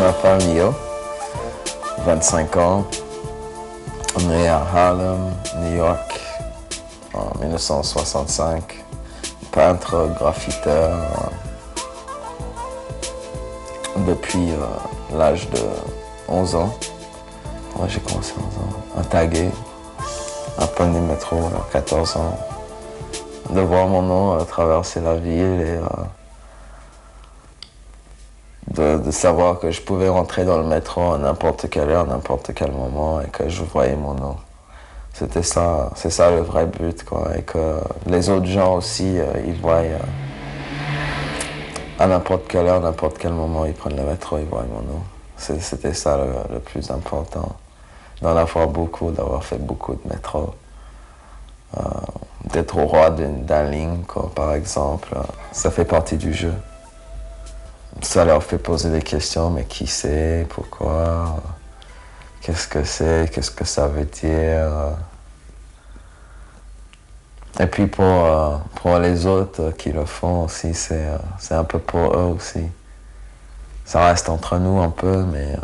m'appelle Mio, 25 ans, né à Harlem, New York, en 1965. Peintre, graffiteur, depuis l'âge de 11 ans. Ouais, j'ai commencé à 11 ans, à taguer, à peindre les métros à 14 ans. De voir mon nom traverser la ville et de savoir que je pouvais rentrer dans le métro à n'importe quelle heure, à n'importe quel moment et que je voyais mon nom. C'était ça, c'est ça le vrai but, quoi. Et que les autres gens aussi, ils voient à n'importe quelle heure, n'importe quel moment, ils prennent le métro, ils voient mon nom. C'était ça le plus important. D'en avoir beaucoup, d'avoir fait beaucoup de métro. D'être au roi d'un ligne, quoi, par exemple. Ça fait partie du jeu. Ça leur fait poser des questions, mais qui c'est, pourquoi, qu'est-ce que c'est, qu'est-ce que ça veut dire. Et puis pour les autres qui le font aussi, c'est un peu pour eux aussi. Ça reste entre nous un peu, mais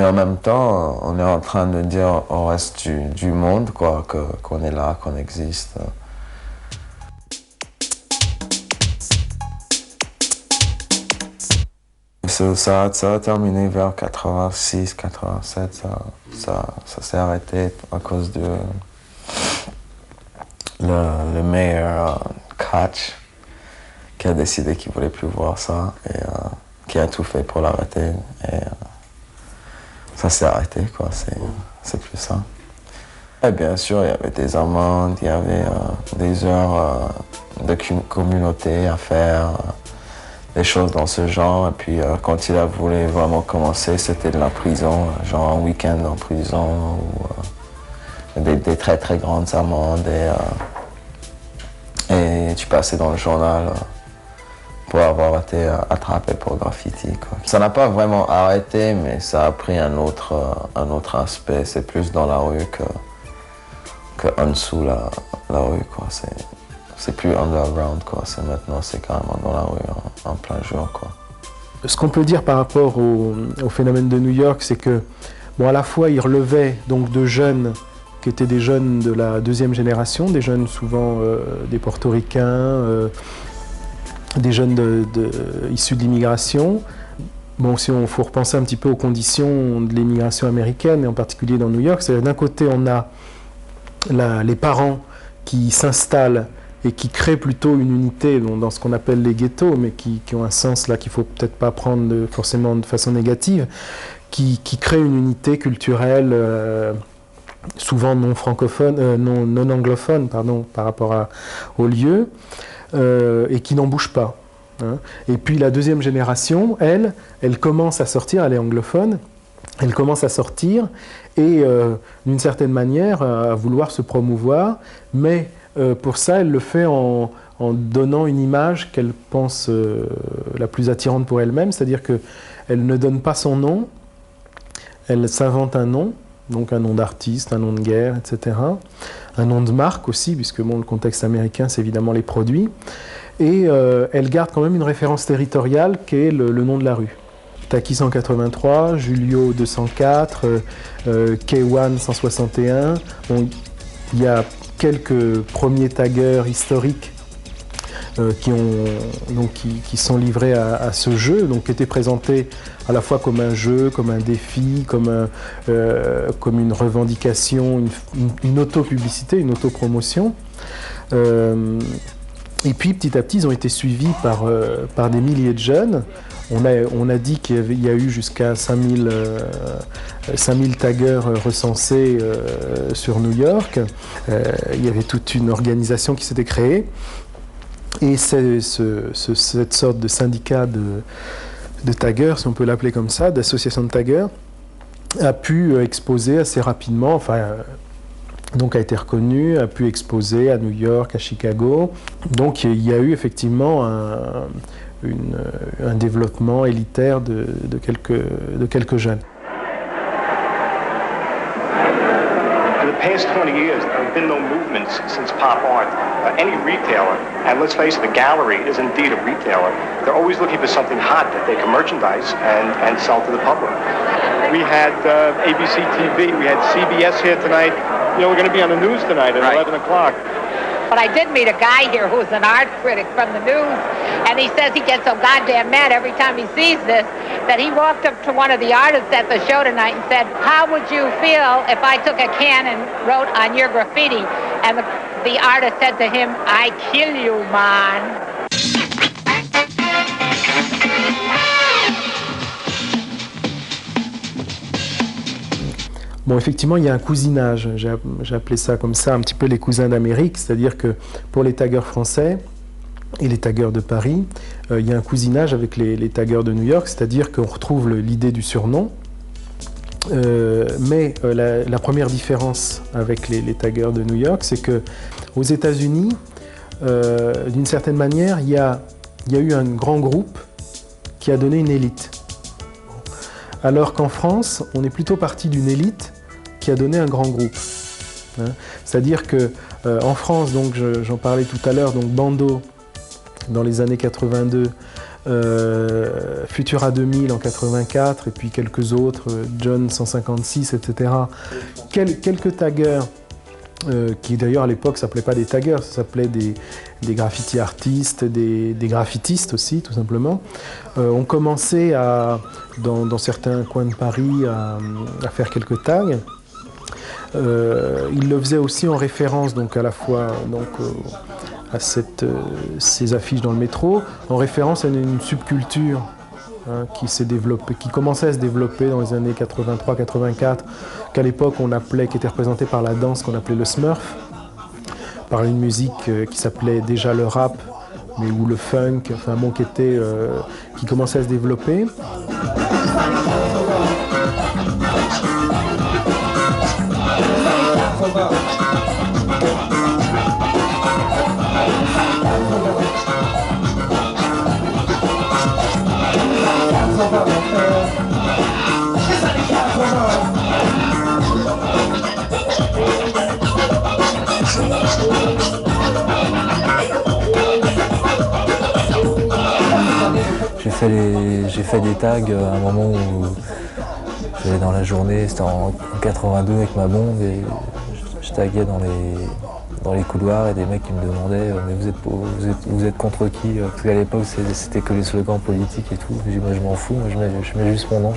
en même temps, on est en train de dire au reste du monde, quoi, qu'on est là, qu'on existe. Ça a terminé vers 86, 87, ça s'est arrêté à cause de le meilleur Koch qui a décidé qu'il ne voulait plus voir ça et qui a tout fait pour l'arrêter. Et ça s'est arrêté, quoi, c'est plus ça. Et bien sûr, il y avait des amendes, il y avait des heures de communauté à faire. Des choses dans ce genre, et puis quand il a voulu vraiment commencer, c'était de la prison, genre un week-end en prison, ou des très très grandes amendes, et tu passais dans le journal pour avoir été attrapé pour graffiti, quoi. Ça n'a pas vraiment arrêté, mais ça a pris un autre aspect, c'est plus dans la rue que en dessous la rue, quoi. C'est plus underground, quoi. Maintenant, c'est carrément dans la rue, en plein jour, quoi. Ce qu'on peut dire par rapport au phénomène de New York, c'est que, bon, à la fois, il relevait donc de jeunes qui étaient des jeunes de la deuxième génération, des jeunes souvent des portoricains, des jeunes issus de l'immigration. Bon, si on faut repenser un petit peu aux conditions de l'immigration américaine, et en particulier dans New York, c'est d'un côté, on a les parents qui s'installent et qui créent plutôt une unité dans ce qu'on appelle les ghettos, mais qui ont un sens là qu'il ne faut peut-être pas prendre forcément de façon négative, qui créent une unité culturelle souvent non francophone, non anglophone, pardon, par rapport au lieu, et qui n'en bouge pas. Hein. Et puis la deuxième génération, elle commence à sortir, elle est anglophone, elle commence à sortir et d'une certaine manière à vouloir se promouvoir, mais pour ça, elle le fait en donnant une image qu'elle pense la plus attirante pour elle-même, c'est-à-dire qu'elle ne donne pas son nom, elle s'invente un nom, donc un nom d'artiste, un nom de guerre, etc. Un nom de marque aussi, puisque bon, le contexte américain, c'est évidemment les produits. Et elle garde quand même une référence territoriale qui est le nom de la rue. Taki 183, Julio 204, K1 161. Bon, il y a quelques premiers taggeurs historiques qui sont livrés à ce jeu, donc qui étaient présentés à la fois comme un jeu, comme un défi, comme une revendication, une auto-publicité, une auto-promotion. Et puis petit à petit, ils ont été suivis par des milliers de jeunes. On a dit qu'il y a eu jusqu'à 5000 taggeurs recensés sur New York. Il y avait toute une organisation qui s'était créée. Et cette sorte de syndicat de taggeurs, si on peut l'appeler comme ça, d'association de taggeurs, a pu exposer assez rapidement, donc a été reconnu, a pu exposer à New York, à Chicago. Donc il y a eu effectivement un développement élitaire de quelques jeunes. Le past 20 years, there have been no movements since pop art. Any retailer, and let's face it, the gallery is indeed a retailer. They're always looking for something hot that they can merchandise and sell to the public. We had ABC TV, we had CBS here tonight. You know, we're going to be on the news tonight at 11 o'clock. But I did meet a guy here who's an art critic from the news, and he says he gets so goddamn mad every time he sees this that he walked up to one of the artists at the show tonight and said, "How would you feel if I took a can and wrote on your graffiti?" And the artist said to him, "I kill you, man." Bon, effectivement, il y a un cousinage, j'ai appelé ça comme ça, un petit peu les cousins d'Amérique, c'est-à-dire que pour les taggeurs français et les taggeurs de Paris, il y a un cousinage avec les taggeurs de New York, c'est-à-dire qu'on retrouve l'idée du surnom, mais la première différence avec les taggeurs de New York, c'est qu'aux États-Unis, d'une certaine manière, il y a eu un grand groupe qui a donné une élite. Alors qu'en France, on est plutôt parti d'une élite qui a donné un grand groupe. Hein. C'est-à-dire qu'en France, donc j'en parlais tout à l'heure, donc Bando dans les années 82, Futura 2000 en 84, et puis quelques autres, John 156, etc. Quelques taggers, qui d'ailleurs à l'époque ne s'appelaient pas des taggers, ça s'appelait des graffiti artistes, des graffitistes aussi tout simplement, ont commencé dans certains coins de Paris à faire quelques tags. Ils le faisaient aussi en référence donc à la fois donc, à ces affiches dans le métro, en référence à une subculture qui commençait à se développer dans les années 83-84, qu'à l'époque on appelait, qui était représentée par la danse qu'on appelait le Smurf, par une musique qui s'appelait déjà le rap, mais ou le funk, enfin bon, qui commençait à se développer. J'ai fait des tags à un moment où j'allais dans la journée, c'était en 82 avec ma blonde, et je taguais dans les couloirs, et des mecs qui me demandaient mais vous êtes contre qui? Parce qu'à l'époque c'était que les slogans politiques et tout. J'ai dit, moi je m'en fous, moi je mets juste mon nom.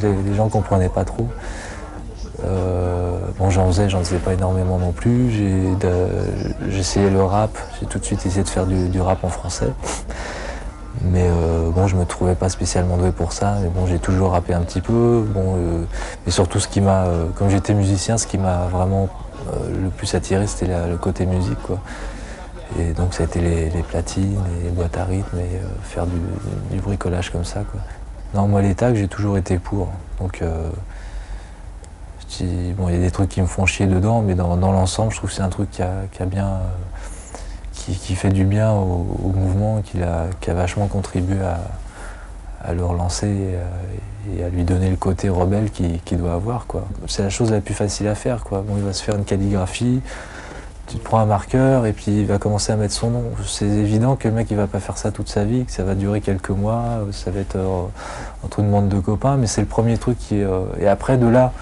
Les gens comprenaient pas trop. Bon, j'en faisais pas énormément non plus. J'ai essayé le rap, j'ai tout de suite essayé de faire du rap en français. Mais bon, je me trouvais pas spécialement doué pour ça. Mais bon, j'ai toujours rappé un petit peu. Bon, mais surtout, comme j'étais musicien, ce qui m'a vraiment le plus attiré, c'était le côté musique, quoi. Et donc, ça a été les platines, les boîtes à rythme, et faire du bricolage comme ça, quoi. Non, moi, les tags, j'ai toujours été pour. Donc, bon, il y a des trucs qui me font chier dedans, mais dans l'ensemble, je trouve que c'est un truc qui a bien. Qui fait du bien au mouvement, qui a vachement contribué à le relancer et à lui donner le côté rebelle qu'il doit avoir, quoi. C'est la chose la plus facile à faire, quoi. Bon, il va se faire une calligraphie, tu te prends un marqueur et puis il va commencer à mettre son nom. C'est évident que le mec il va pas faire ça toute sa vie, que ça va durer quelques mois, ça va être entre une bande de copains, mais c'est le premier truc et après de là,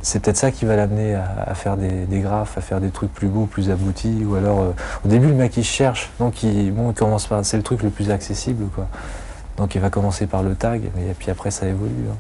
c'est peut-être ça qui va l'amener à faire des graphes, à faire des trucs plus beaux, plus aboutis, ou alors au début le mec il cherche, donc il commence par, c'est le truc le plus accessible, quoi. Donc il va commencer par le tag, et puis après ça évolue, hein.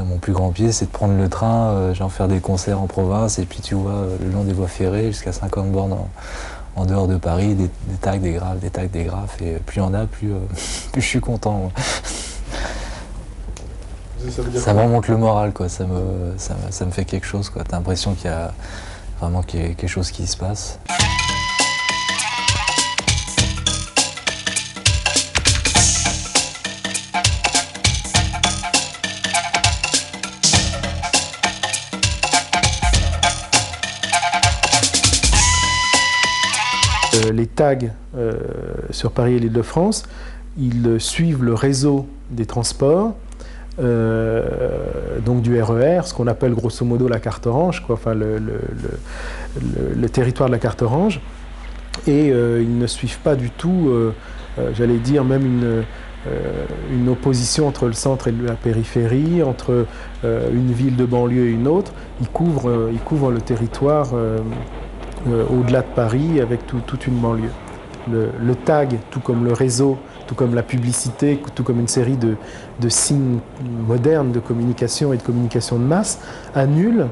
Mon plus grand pied, c'est de prendre le train, genre faire des concerts en province, et puis tu vois le long des voies ferrées jusqu'à 50 bornes en dehors de Paris, des tags, des graphes, des tags, des graphes, et plus il y en a, plus je suis content. Ça me remonte le moral, quoi. Ça me fait quelque chose, quoi. T'as l'impression qu'il y a vraiment quelque chose qui se passe. les tags sur Paris et l'Île-de-France, ils suivent le réseau des transports, donc du RER, ce qu'on appelle grosso modo la carte orange, quoi, enfin le territoire de la carte orange, et ils ne suivent pas du tout, j'allais dire même une opposition entre le centre et la périphérie, entre une ville de banlieue et une autre. Ils couvrent le territoire au-delà de Paris avec toute une banlieue. Le tag, tout comme le réseau, tout comme la publicité, tout comme une série de signes modernes de communication et de communication de masse, annule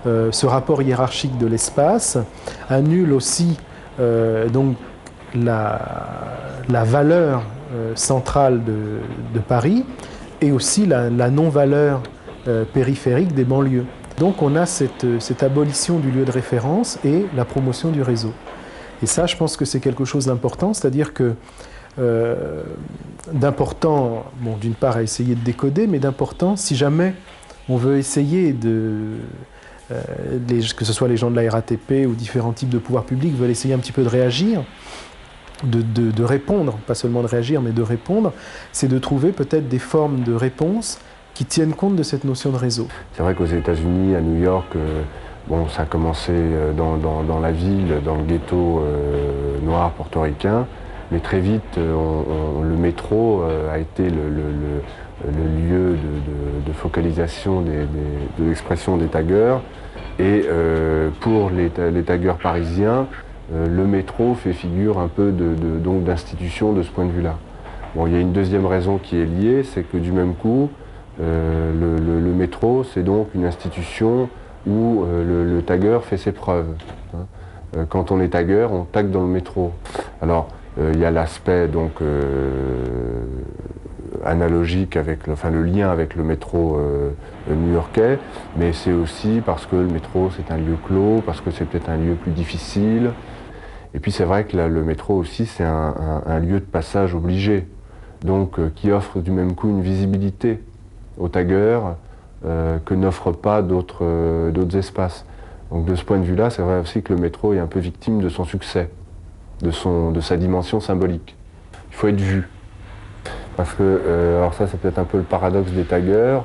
ce rapport hiérarchique de l'espace, annule aussi donc la valeur centrale de Paris et aussi la non-valeur périphérique des banlieues. Donc on a cette abolition du lieu de référence et la promotion du réseau. Et ça, je pense que c'est quelque chose d'important, c'est-à-dire que d'important, bon, d'une part à essayer de décoder, mais d'important si jamais on veut essayer que ce soit les gens de la RATP ou différents types de pouvoirs publics veulent essayer un petit peu de réagir, de répondre, pas seulement de réagir, mais de répondre, c'est de trouver peut-être des formes de réponse qui tiennent compte de cette notion de réseau. C'est vrai qu'aux États-Unis, à New York, bon, ça a commencé dans la ville, dans le ghetto noir portoricain, mais très vite, le métro a été le lieu de focalisation de l'expression des taggers. Et pour les taggers parisiens, le métro fait figure un peu donc d'institution de ce point de vue-là. Bon, il y a une deuxième raison qui est liée, c'est que du même coup, le métro, c'est donc une institution où le tagger fait ses preuves. Hein. Quand on est tagger, on tague dans le métro. Alors, il y a l'aspect donc analogique avec le lien avec le métro new-yorkais, mais c'est aussi parce que le métro c'est un lieu clos, parce que c'est peut-être un lieu plus difficile. Et puis c'est vrai que le métro aussi c'est un lieu de passage obligé, donc qui offre du même coup une visibilité aux taggers que n'offrent pas d'autres espaces. Donc de ce point de vue-là, c'est vrai aussi que le métro est un peu victime de son succès, de sa dimension symbolique. Il faut être vu. Parce que, alors ça c'est peut-être un peu le paradoxe des taggers,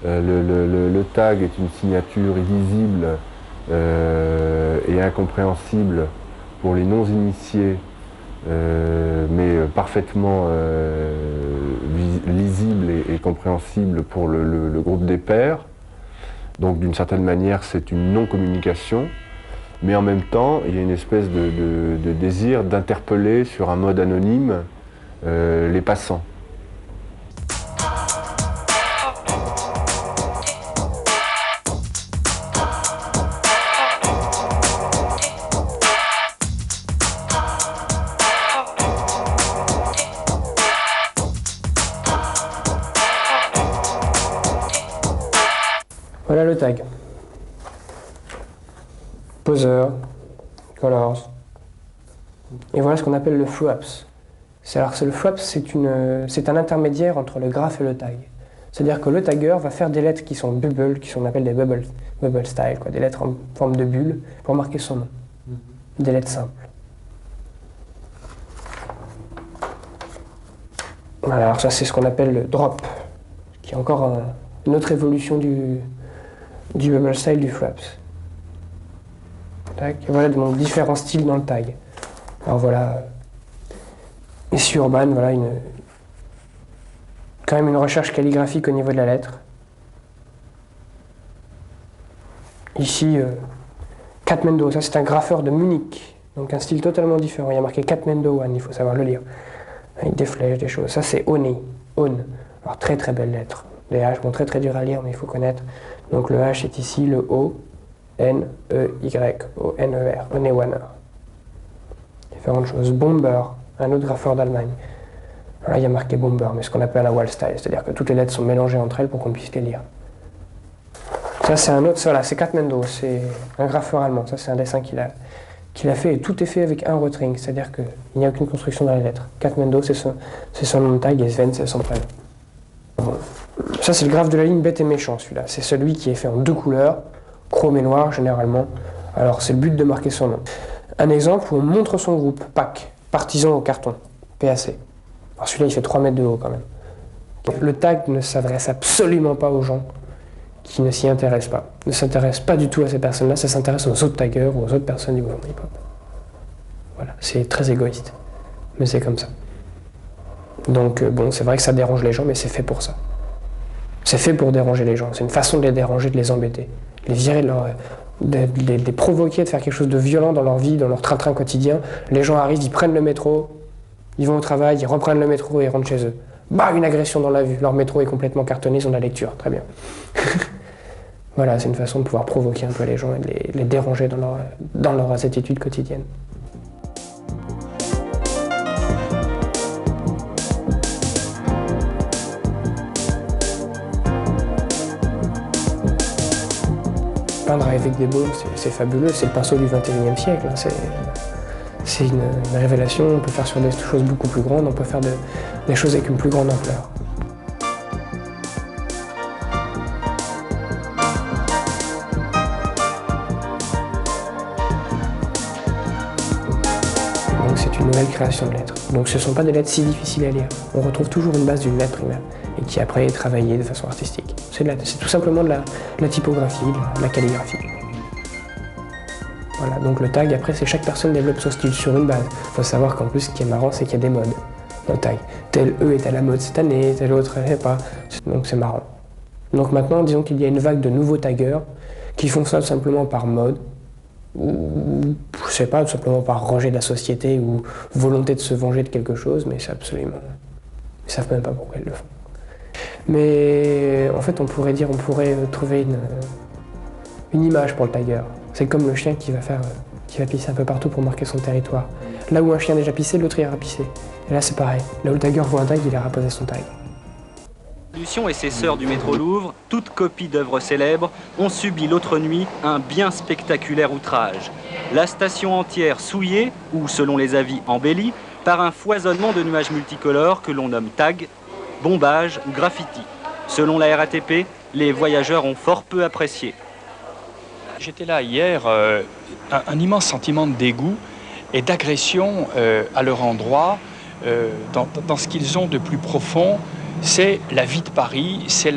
le tag est une signature illisible et incompréhensible pour les non-initiés, mais parfaitement lisible et compréhensible pour le groupe des pairs. Donc d'une certaine manière c'est une non-communication, mais en même temps il y a une espèce de désir d'interpeller sur un mode anonyme les passants. Voilà le tag. Poseur, colors. Et voilà ce qu'on appelle le flaps. Le flaps, c'est un intermédiaire entre le graphe et le tag. C'est-à-dire que le tagger va faire des lettres qui sont bubble, qu'on appelle des bubble style, quoi, des lettres en forme de bulle, pour marquer son nom. Des lettres simples. Voilà, alors ça c'est ce qu'on appelle le drop, qui est encore une autre évolution du bubble style du flaps. Tac. Et voilà donc différents styles dans le tag. Alors voilà, ici Urban, voilà quand même une recherche calligraphique au niveau de la lettre. Ici, Katmendo, ça c'est un graffeur de Munich, donc un style totalement différent. Il y a marqué Katmendo One, il faut savoir le lire. Avec des flèches, des choses. Ça c'est One. Alors très très belle lettre. Les H, bon très très dur à lire, mais il faut connaître. Donc le H est ici le O, N, E, Y, O, N, E, R, Onewaner. Différentes choses. Bomber, un autre graffeur d'Allemagne. Là il y a marqué Bomber, mais ce qu'on appelle un wall style, c'est-à-dire que toutes les lettres sont mélangées entre elles pour qu'on puisse les lire. Ça c'est un autre, voilà, c'est Katmendo, c'est un graffeur allemand. Ça c'est un dessin qu'il a fait, et tout est fait avec un rotring, c'est-à-dire qu'il n'y a aucune construction dans les lettres. Katmendo c'est son nom de tag et Sven c'est son prénom. Bon. Ça c'est le graphe de la ligne bête et méchant, celui-là. C'est celui qui est fait en deux couleurs, chrome et noir généralement. Alors c'est le but de marquer son nom. Un exemple où on montre son groupe, PAC, partisan au carton, PAC. Alors celui-là, il fait 3 mètres de haut quand même. Le tag ne s'adresse absolument pas aux gens qui ne s'y intéressent pas. Ne s'intéresse pas du tout à ces personnes-là, ça s'intéresse aux autres taggers ou aux autres personnes du mouvement hip-hop. Voilà, c'est très égoïste, mais c'est comme ça. Donc bon, c'est vrai que ça dérange les gens, mais c'est fait pour ça. C'est fait pour déranger les gens, c'est une façon de les déranger, de les embêter, de les virer, de les provoquer, de faire quelque chose de violent dans leur vie, dans leur train-train quotidien. Les gens arrivent, ils prennent le métro, ils vont au travail, ils reprennent le métro et ils rentrent chez eux. Bah, une agression dans la vue, leur métro est complètement cartonné, ils ont de la lecture, très bien. Voilà, c'est une façon de pouvoir provoquer un peu les gens et de les déranger dans leurs attitudes quotidiennes. Peindre avec des baumes, c'est fabuleux, c'est le pinceau du XXIe siècle. Hein. C'est une révélation, on peut faire sur des choses beaucoup plus grandes, on peut faire des choses avec une plus grande ampleur. Donc c'est une nouvelle création de lettres. Donc ce ne sont pas des lettres si difficiles à lire. On retrouve toujours une base d'une lettre primaire et qui après est travaillée de façon artistique. C'est tout simplement de la typographie, de la calligraphie. Voilà, donc le tag, après, c'est chaque personne développe son style sur une base. Il faut savoir qu'en plus, ce qui est marrant, c'est qu'il y a des modes dans le tag. Tel E est à la mode cette année, tel autre, je sais pas. Donc c'est marrant. Donc maintenant, disons qu'il y a une vague de nouveaux taggers qui font ça simplement par mode, ou je sais pas, tout simplement par rejet de la société ou volonté de se venger de quelque chose, mais c'est absolument... Ils savent même pas pourquoi ils le font. Mais en fait, on pourrait trouver une image pour le tagger. C'est comme le chien qui va pisser un peu partout pour marquer son territoire. Là où un chien a déjà pissé, l'autre ira pisser. Et là, c'est pareil. Là où le tagger voit un tag, il ira poser son tag. Lucion et ses sœurs du métro Louvre, toutes copies d'œuvres célèbres, ont subi l'autre nuit un bien spectaculaire outrage. La station entière souillée, ou selon les avis embellie, par un foisonnement de nuages multicolores que l'on nomme tag, bombage ou graffiti. Selon la RATP, les voyageurs ont fort peu apprécié. J'étais là hier, un immense sentiment de dégoût et d'agression à leur endroit, dans ce qu'ils ont de plus profond. C'est la vie de Paris, c'est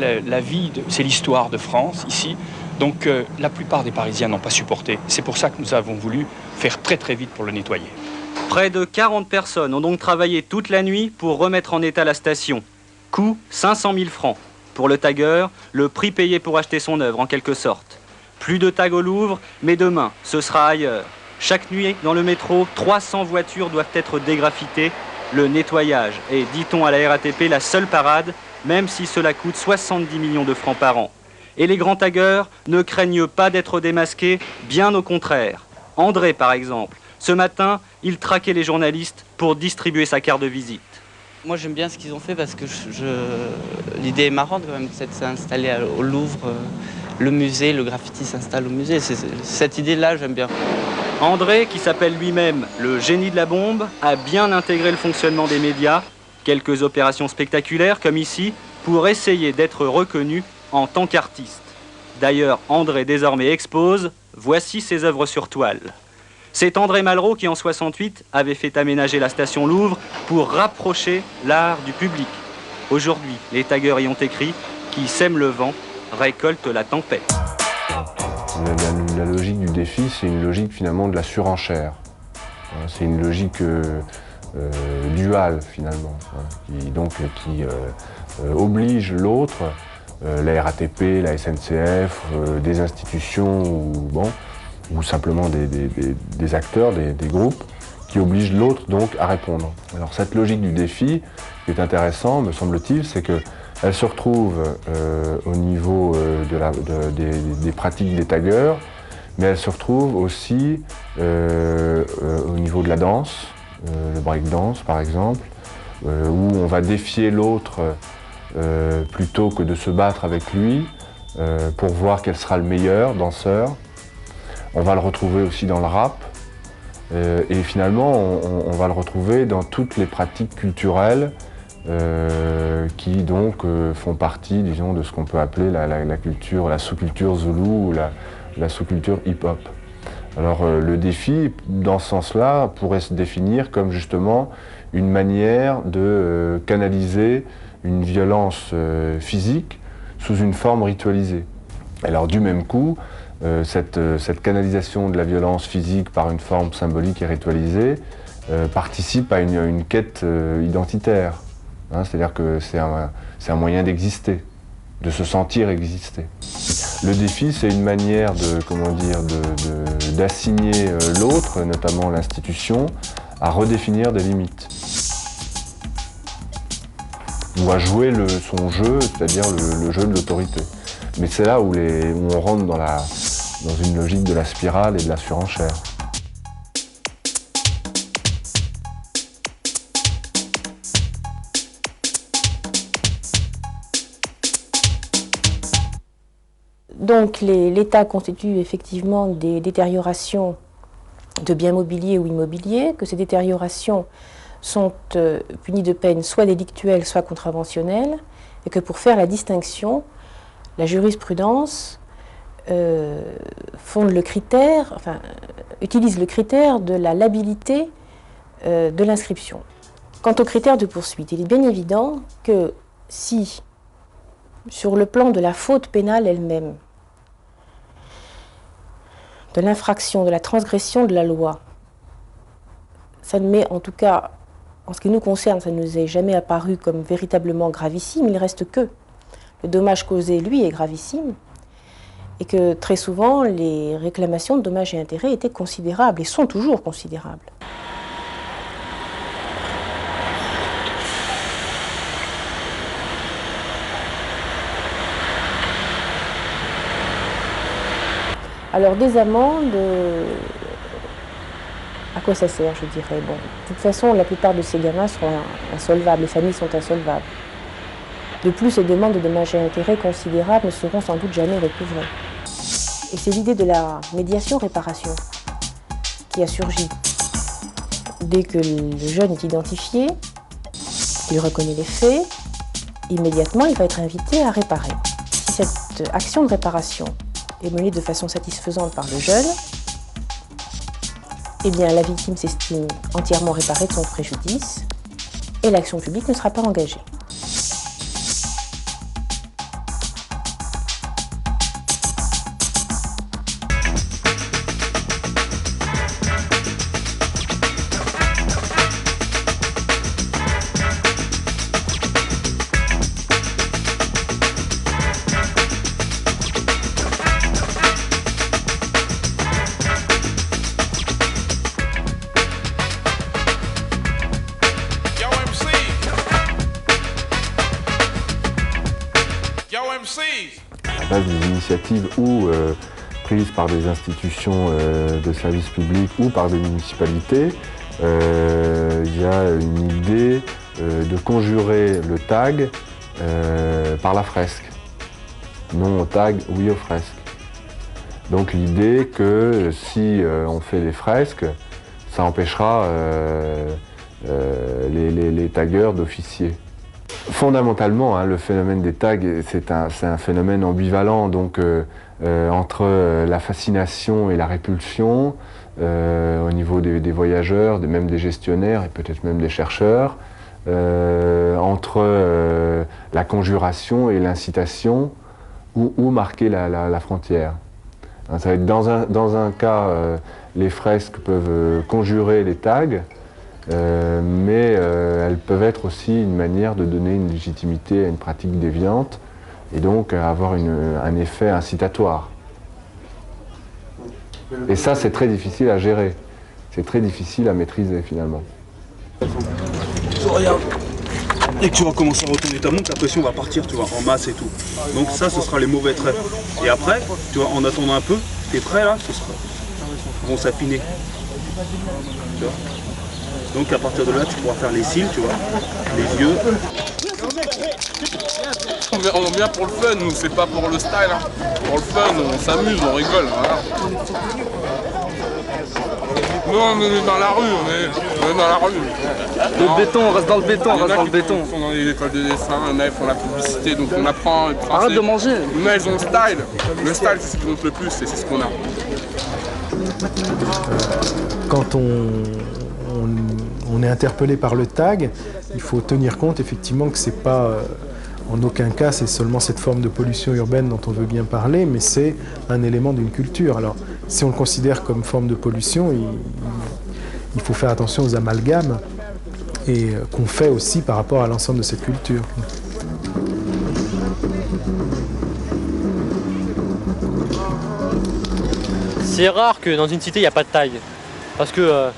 l'histoire de France ici. Donc la plupart des Parisiens n'ont pas supporté. C'est pour ça que nous avons voulu faire très très vite pour le nettoyer. Près de 40 personnes ont donc travaillé toute la nuit pour remettre en état la station. Coût 500 000 francs. Pour le tagger, le prix payé pour acheter son œuvre en quelque sorte. Plus de tags au Louvre, mais demain, ce sera ailleurs. Chaque nuit, dans le métro, 300 voitures doivent être dégraffitées. Le nettoyage est, dit-on à la RATP, la seule parade, même si cela coûte 70 millions de francs par an. Et les grands taggers ne craignent pas d'être démasqués, bien au contraire. André, par exemple, ce matin, il traquait les journalistes pour distribuer sa carte de visite. Moi, j'aime bien ce qu'ils ont fait parce que l'idée est marrante quand même, c'est de s'installer au Louvre. Le musée, le graffiti s'installe au musée. Cette idée-là, j'aime bien. André, qui s'appelle lui-même le génie de la bombe, a bien intégré le fonctionnement des médias. Quelques opérations spectaculaires, comme ici, pour essayer d'être reconnu en tant qu'artiste. D'ailleurs, André désormais expose, voici ses œuvres sur toile. C'est André Malraux qui, en 68, avait fait aménager la station Louvre pour rapprocher l'art du public. Aujourd'hui, les taggers y ont écrit « Qui sème le vent récolte la tempête ». La logique du défi, c'est une logique finalement de la surenchère. C'est une logique duale finalement, qui oblige l'autre, la RATP, la SNCF, des institutions ou simplement des acteurs, des groupes, qui obligent l'autre donc à répondre. Alors cette logique du défi, ce qui est intéressant, me semble-t-il, c'est qu'elle se retrouve au niveau des pratiques des taggers, mais elle se retrouve aussi au niveau de la danse, le breakdance par exemple, où on va défier l'autre plutôt que de se battre avec lui pour voir quel sera le meilleur danseur. On va le retrouver aussi dans le rap et finalement on va le retrouver dans toutes les pratiques culturelles qui donc font partie, disons, de ce qu'on peut appeler la sous-culture zoulou ou la sous-culture hip-hop. Alors le défi, dans ce sens-là, pourrait se définir comme justement une manière de canaliser une violence physique sous une forme ritualisée. Alors du même coup, cette canalisation de la violence physique par une forme symbolique et ritualisée participe à une quête identitaire. Hein, c'est-à-dire que c'est un moyen d'exister, de se sentir exister. Le défi, c'est une manière d'assigner l'autre, notamment l'institution, à redéfinir des limites. Ou à jouer son jeu, c'est-à-dire le jeu de l'autorité. Mais c'est là où on rentre dans une logique de la spirale et de la surenchère. Donc l'État constitue effectivement des détériorations de biens mobiliers ou immobiliers, que ces détériorations sont punies de peines soit délictuelles, soit contraventionnelles, et que pour faire la distinction, la jurisprudence utilise le critère de la labilité de l'inscription. Quant au critère de poursuite, il est bien évident que si, sur le plan de la faute pénale elle-même, de l'infraction, de la transgression de la loi, ça ne met, en tout cas, en ce qui nous concerne, ça ne nous est jamais apparu comme véritablement gravissime, il ne reste que le dommage causé, lui, est gravissime, et que très souvent, les réclamations de dommages et intérêts étaient considérables, et sont toujours considérables. Alors des amendes, à quoi ça sert, je dirais? Bon, de toute façon, la plupart de ces gamins seront insolvables, les familles sont insolvables. De plus, les demandes de dommages et intérêts considérables ne seront sans doute jamais recouvrées. Et c'est l'idée de la médiation-réparation qui a surgi. Dès que le jeune est identifié, qu'il reconnaît les faits, immédiatement il va être invité à réparer. Si cette action de réparation est menée de façon satisfaisante par le jeune, eh bien la victime s'estime entièrement réparée de son préjudice et l'action publique ne sera pas engagée. À base des initiatives ou prises par des institutions de services publics ou par des municipalités, il y a une idée de conjurer le tag par la fresque. Non au tag, oui aux fresques. Donc l'idée que si on fait des fresques, ça empêchera les taggeurs d'officier. Fondamentalement, le phénomène des tags, c'est un phénomène ambivalent, donc entre la fascination et la répulsion, au niveau des voyageurs, même des gestionnaires et peut-être même des chercheurs, entre la conjuration et l'incitation, où marquer la frontière. Ça va être dans un cas, les fresques peuvent conjurer les tags, mais elles peuvent être aussi une manière de donner une légitimité à une pratique déviante et donc avoir un effet incitatoire. Et ça, c'est très difficile à gérer, c'est très difficile à maîtriser finalement. Regarde, dès que tu vas commencer à retourner ta montre, la pression va partir, tu vois, en masse et tout. Donc ça, ce sera les mauvais traits. Et après, tu vois, en attendant un peu, tes traits là, vont s'affiner. Tu vois. Donc à partir de là, tu pourras faire les cils, tu vois, les yeux. On vient pour le fun, nous, c'est pas pour le style. Hein. Pour le fun, on s'amuse, on rigole. Voilà. Nous, on est dans la rue, on est dans la rue. Le béton, on reste dans le béton, on reste dans le béton. Ils sont dans les écoles de dessin, il y en a qui font la publicité, donc on apprend le français. Arrête de manger. Nous, ils ont le style. Le style, c'est ce qui compte le plus et c'est ce qu'on a. Quand on est interpellé par le tag, il faut tenir compte effectivement que c'est pas, en aucun cas, c'est seulement cette forme de pollution urbaine dont on veut bien parler, mais c'est un élément d'une culture. Alors, si on le considère comme forme de pollution, il faut faire attention aux amalgames et qu'on fait aussi par rapport à l'ensemble de cette culture. C'est rare que dans une cité il n'y a pas de tag, parce que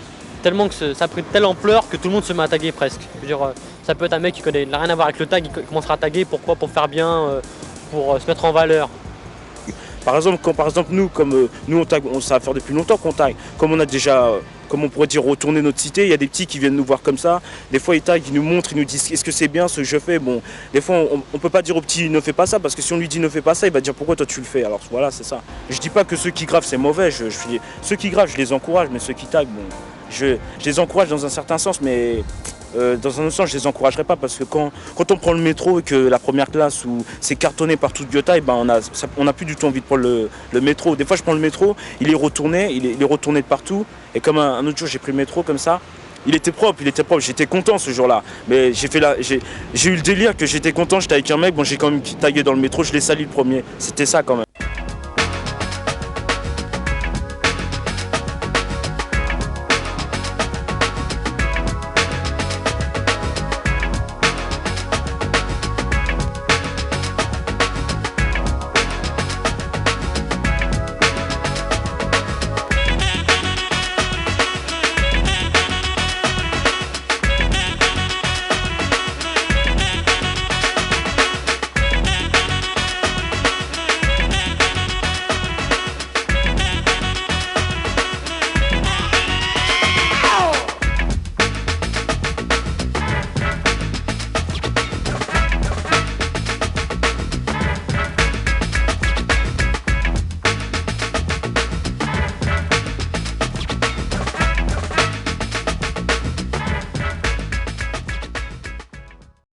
tellement que ça a pris telle ampleur que tout le monde se met à taguer presque. Je veux dire, ça peut être un mec qui n'a rien à voir avec le tag, il commencera à taguer, pourquoi? Pour faire bien, pour se mettre en valeur. Par exemple, nous, comme nous on tag, ça va faire depuis longtemps qu'on tag. Comme on a déjà, comme on pourrait dire, retourné notre cité, il y a des petits qui viennent nous voir comme ça. Des fois ils taguent, ils nous montrent, ils nous disent est-ce que c'est bien ce que je fais. Bon, des fois on peut pas dire au petit ne fais pas ça, parce que si on lui dit ne fais pas ça, il va dire pourquoi toi tu le fais. Alors voilà, c'est ça. Je dis pas que ceux qui gravent c'est mauvais, ceux qui gravent je les encourage, mais ceux qui taguent, bon, je les encourage dans un certain sens, mais dans un autre sens, je les encouragerais pas, parce que quand on prend le métro et que la première classe où c'est cartonné par toute Goethe, ben on a plus du tout envie de prendre le métro. Des fois, je prends le métro, il est retourné de partout. Et comme un autre jour, j'ai pris le métro comme ça. Il était propre, j'étais content ce jour-là. Mais j'ai eu le délire que j'étais content, j'étais avec un mec, bon j'ai quand même tagué dans le métro, je l'ai sali le premier. C'était ça quand même.